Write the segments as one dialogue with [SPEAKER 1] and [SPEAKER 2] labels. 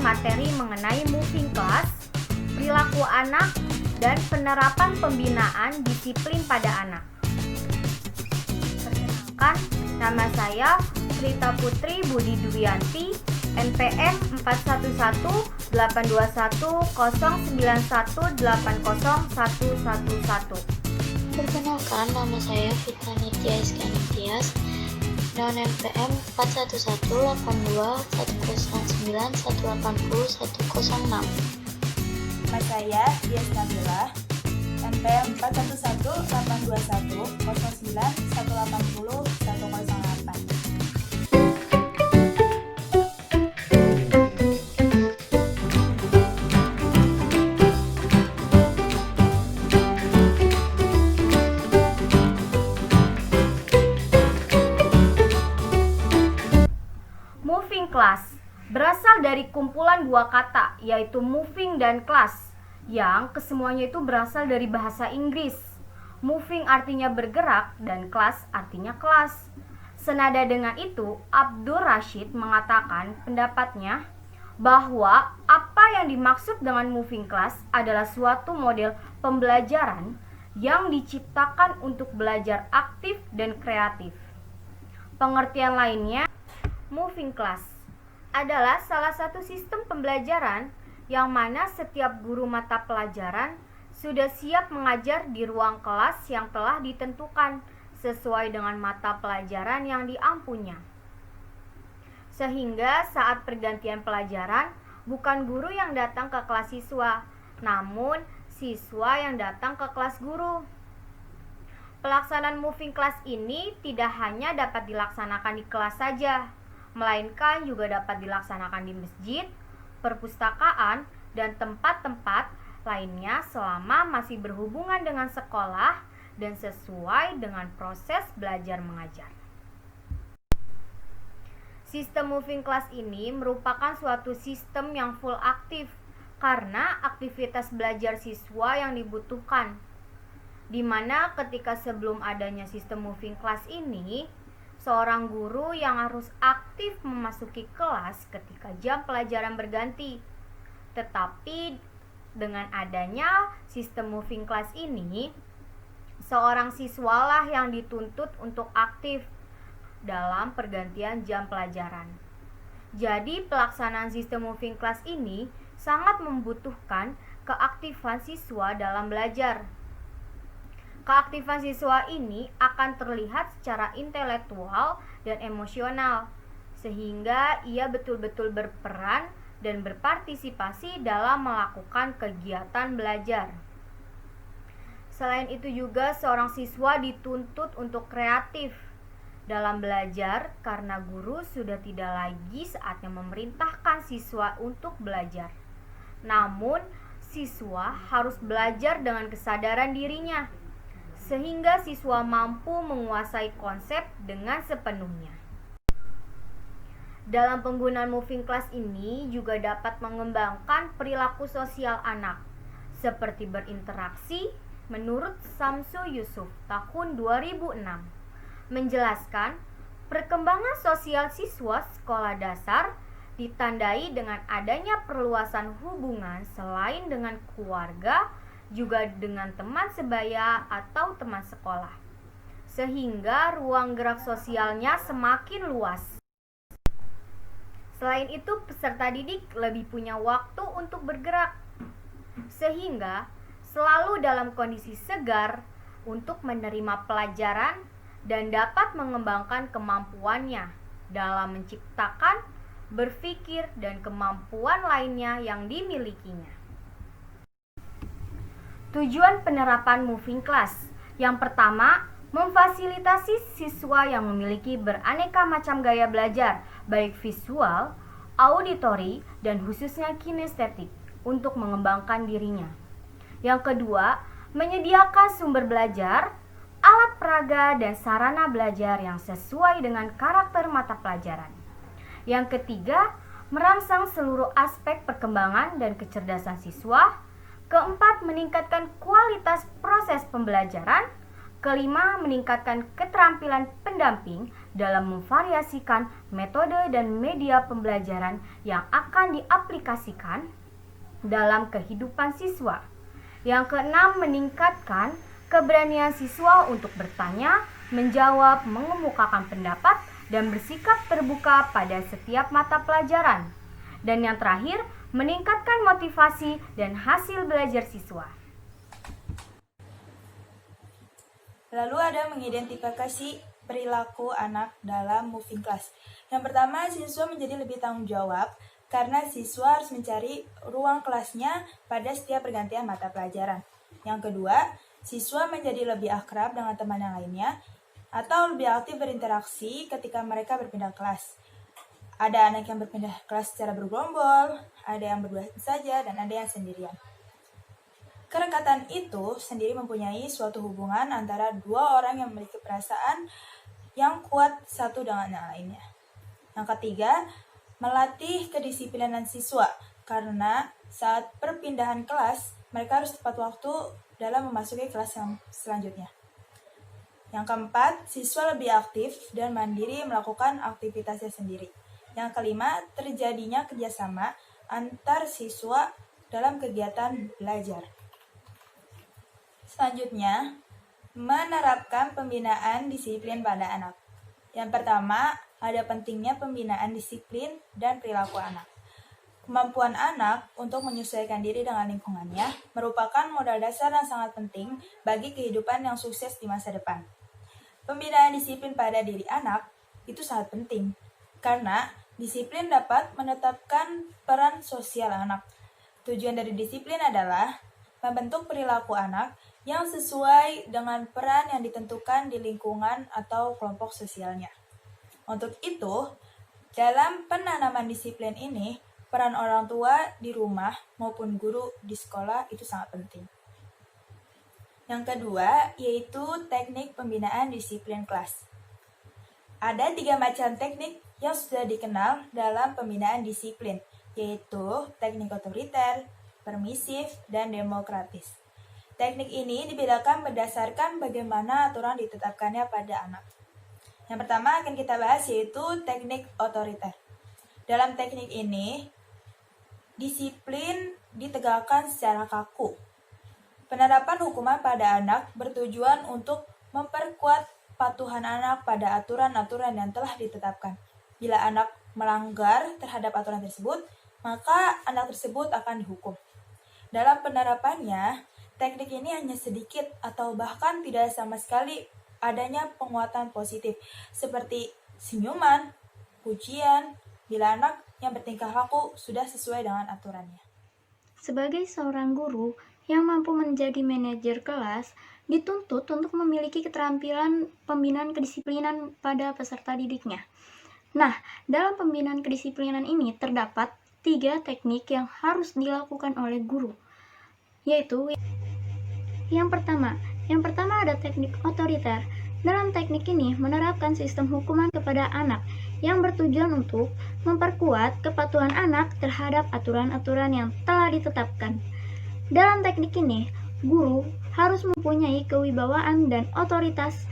[SPEAKER 1] materi mengenai moving class, perilaku anak, dan penerapan pembinaan disiplin pada anak. Perkenalkan, nama saya Rita Putri Budi Duyanti, NPM 418210918011.
[SPEAKER 2] Perkenalkan, nama saya Fitna Nitya Iskanityas, non NPM 41182109180106.
[SPEAKER 3] Nama saya Dias Nabila, NPM 41182109180108.
[SPEAKER 1] Moving class berasal dari kumpulan dua kata, yaitu moving dan class, yang kesemuanya itu berasal dari bahasa Inggris. Moving artinya bergerak dan class artinya kelas. Senada dengan itu, Abdul Rashid mengatakan pendapatnya bahwa apa yang dimaksud dengan moving class adalah suatu model pembelajaran yang diciptakan untuk belajar aktif dan kreatif. Pengertian lainnya, moving class adalah salah satu sistem pembelajaran yang mana setiap guru mata pelajaran sudah siap mengajar di ruang kelas yang telah ditentukan sesuai dengan mata pelajaran yang diampunya. Sehingga saat pergantian pelajaran, bukan guru yang datang ke kelas siswa, namun siswa yang datang ke kelas guru. Pelaksanaan moving class ini tidak hanya dapat dilaksanakan di kelas saja, melainkan juga dapat dilaksanakan di masjid, perpustakaan, dan tempat-tempat lainnya selama masih berhubungan dengan sekolah dan sesuai dengan proses belajar mengajar. Sistem moving class ini merupakan suatu sistem yang full aktif karena aktivitas belajar siswa yang dibutuhkan, di mana ketika sebelum adanya sistem moving class ini, seorang guru yang harus aktif memasuki kelas ketika jam pelajaran berganti. Tetapi dengan adanya sistem moving class ini, seorang siswalah yang dituntut untuk aktif dalam pergantian jam pelajaran. Jadi pelaksanaan sistem moving class ini sangat membutuhkan keaktifan siswa dalam belajar. Keaktifan siswa ini akan terlihat secara intelektual dan emosional, sehingga ia betul-betul berperan dan berpartisipasi dalam melakukan kegiatan belajar. Selain itu juga seorang siswa dituntut untuk kreatif dalam belajar karena guru sudah tidak lagi saatnya memerintahkan siswa untuk belajar. Namun, siswa harus belajar dengan kesadaran dirinya, sehingga siswa mampu menguasai konsep dengan sepenuhnya. Dalam penggunaan moving class ini juga dapat mengembangkan perilaku sosial anak, seperti berinteraksi, menurut Samsu Yusuf tahun 2006, menjelaskan perkembangan sosial siswa sekolah dasar ditandai dengan adanya perluasan hubungan selain dengan keluarga, juga dengan teman sebaya atau teman sekolah, sehingga ruang gerak sosialnya semakin luas. Selain itu, peserta didik lebih punya waktu untuk bergerak, sehingga selalu dalam kondisi segar untuk menerima pelajaran dan dapat mengembangkan kemampuannya dalam menciptakan, berpikir, dan kemampuan lainnya yang dimilikinya. Tujuan penerapan moving class yang pertama, memfasilitasi siswa yang memiliki beraneka macam gaya belajar, baik visual, auditori, dan khususnya kinestetik, untuk mengembangkan dirinya. Yang kedua, menyediakan sumber belajar, alat peraga, dan sarana belajar yang sesuai dengan karakter mata pelajaran. Yang ketiga, merangsang seluruh aspek perkembangan dan kecerdasan siswa. Keempat, meningkatkan kualitas proses pembelajaran. Kelima, meningkatkan keterampilan pendamping dalam memvariasikan metode dan media pembelajaran yang akan diaplikasikan dalam kehidupan siswa. Yang keenam, meningkatkan keberanian siswa untuk bertanya, menjawab, mengemukakan pendapat, dan bersikap terbuka pada setiap mata pelajaran. Dan yang terakhir, meningkatkan motivasi dan hasil belajar siswa.
[SPEAKER 3] Lalu ada mengidentifikasi perilaku anak dalam moving class. Yang pertama, siswa menjadi lebih tanggung jawab karena siswa harus mencari ruang kelasnya pada setiap pergantian mata pelajaran. Yang kedua, siswa menjadi lebih akrab dengan teman yang lainnya atau lebih aktif berinteraksi ketika mereka berpindah kelas. Ada anak yang berpindah kelas secara bergerombol, ada yang berdua saja, dan ada yang sendirian. Kerekatan itu sendiri mempunyai suatu hubungan antara dua orang yang memiliki perasaan yang kuat satu dengan yang lainnya. Yang ketiga, melatih kedisiplinan siswa, karena saat perpindahan kelas, mereka harus tepat waktu dalam memasuki kelas yang selanjutnya. Yang keempat, siswa lebih aktif dan mandiri melakukan aktivitasnya sendiri. Yang kelima, terjadinya kerjasama antar siswa dalam kegiatan belajar. Selanjutnya, menerapkan pembinaan disiplin pada anak. Yang pertama, ada pentingnya pembinaan disiplin dan perilaku anak. Kemampuan anak untuk menyesuaikan diri dengan lingkungannya merupakan modal dasar yang sangat penting bagi kehidupan yang sukses di masa depan. Pembinaan disiplin pada diri anak itu sangat penting, karena disiplin dapat menetapkan peran sosial anak. Tujuan dari disiplin adalah membentuk perilaku anak yang sesuai dengan peran yang ditentukan di lingkungan atau kelompok sosialnya. Untuk itu, dalam penanaman disiplin ini, peran orang tua di rumah maupun guru di sekolah itu sangat penting. Yang kedua, yaitu teknik pembinaan disiplin kelas. Ada 3 macam teknik yang sudah dikenal dalam pembinaan disiplin, yaitu teknik otoriter, permisif, dan demokratis. Teknik ini dibedakan berdasarkan bagaimana aturan ditetapkannya pada anak. Yang pertama akan kita bahas yaitu teknik otoriter. Dalam teknik ini, disiplin ditegakkan secara kaku. Penerapan hukuman pada anak bertujuan untuk memperkuat patuhan anak pada aturan-aturan yang telah ditetapkan. Bila anak melanggar terhadap aturan tersebut, maka anak tersebut akan dihukum. Dalam penerapannya, teknik ini hanya sedikit atau bahkan tidak sama sekali adanya penguatan positif, seperti senyuman, pujian, bila anak yang bertingkah laku sudah sesuai dengan aturannya.
[SPEAKER 4] Sebagai seorang guru yang mampu menjadi manajer kelas, dituntut untuk memiliki keterampilan pembinaan kedisiplinan pada peserta didiknya. Nah, dalam pembinaan kedisiplinan ini terdapat 3 teknik yang harus dilakukan oleh guru, yaitu yang pertama ada teknik otoriter. Dalam teknik ini menerapkan sistem hukuman kepada anak yang bertujuan untuk memperkuat kepatuhan anak terhadap aturan-aturan yang telah ditetapkan. Dalam teknik ini, guru harus mempunyai kewibawaan dan otoritas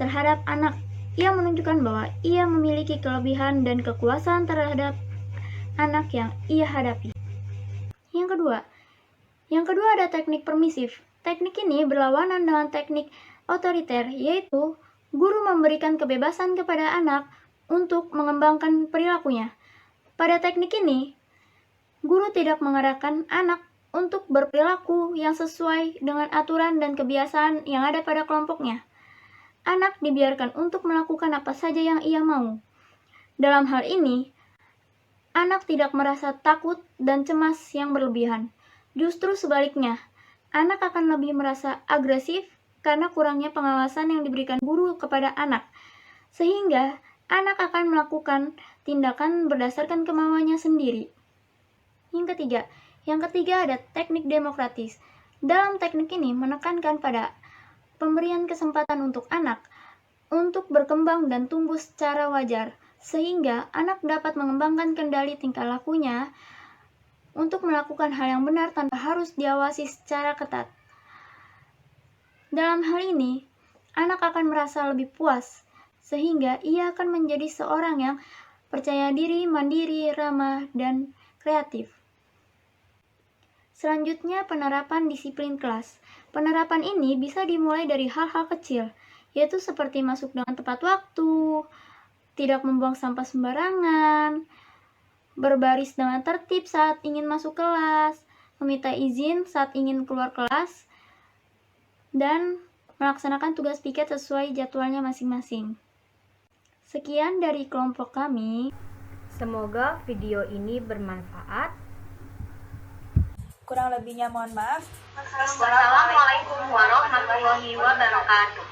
[SPEAKER 4] terhadap anak yang menunjukkan bahwa ia memiliki kelebihan dan kekuasaan terhadap anak yang ia hadapi. Yang kedua ada teknik permisif. Teknik ini berlawanan dengan teknik otoriter, yaitu guru memberikan kebebasan kepada anak untuk mengembangkan perilakunya. Pada teknik ini, guru tidak mengarahkan anak untuk berperilaku yang sesuai dengan aturan dan kebiasaan yang ada pada kelompoknya. Anak dibiarkan untuk melakukan apa saja yang ia mau. Dalam hal ini, anak tidak merasa takut dan cemas yang berlebihan. Justru sebaliknya, anak akan lebih merasa agresif karena kurangnya pengawasan yang diberikan guru kepada anak, sehingga anak akan melakukan tindakan berdasarkan kemauannya sendiri. Yang ketiga ada teknik demokratis. Dalam teknik ini menekankan pada pemberian kesempatan untuk anak untuk berkembang dan tumbuh secara wajar, sehingga anak dapat mengembangkan kendali tingkah lakunya untuk melakukan hal yang benar tanpa harus diawasi secara ketat. Dalam hal ini, anak akan merasa lebih puas sehingga ia akan menjadi seorang yang percaya diri, mandiri, ramah, dan kreatif. Selanjutnya, penerapan disiplin kelas. Penerapan ini bisa dimulai dari hal-hal kecil, yaitu seperti masuk dengan tepat waktu, tidak membuang sampah sembarangan, berbaris dengan tertib saat ingin masuk kelas, meminta izin saat ingin keluar kelas, dan melaksanakan tugas piket sesuai jadwalnya masing-masing. Sekian dari kelompok kami.
[SPEAKER 1] Semoga video ini bermanfaat.
[SPEAKER 3] Kurang lebihnya mohon maaf.
[SPEAKER 1] Wassalamualaikum warahmatullahi wabarakatuh.